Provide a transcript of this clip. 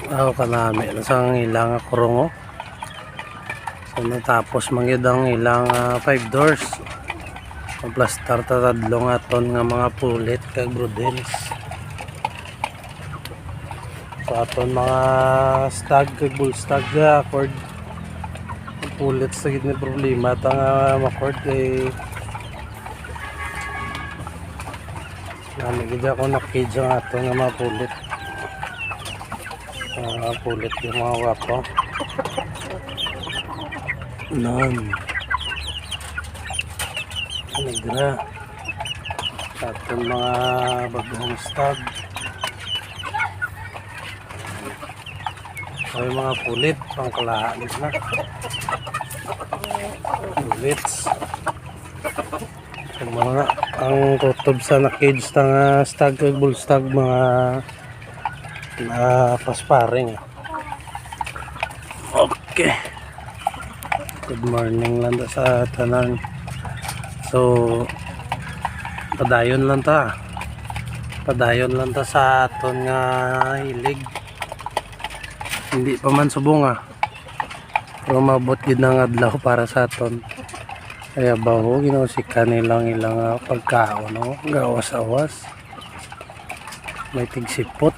kanami sang ilang kurungo. So natapos mangyud ang ilang 5 doors. Plastar tatadlong aton nga mga pulit kag broodhens. So aton mga stag kag bull stag cord pulit sa gid ni problema tang macord kay nami gid ako nakage ang aton nga mga pulit. Pulit yung mga wapo non negra atong mga bagong stag ay mga pulit pangkalaan na pulits so, mga ang kutob sa nakage ng stag kag bull stag mga pasparing. Okay, good morning lang sa tanan. So padayon lang ta sa aton nga hilig, hindi pa man subong pero mabot gid ng adlaw para sa aton, kaya baho ginausikan nilang ilang pagkaon gawas-awas may tigsipot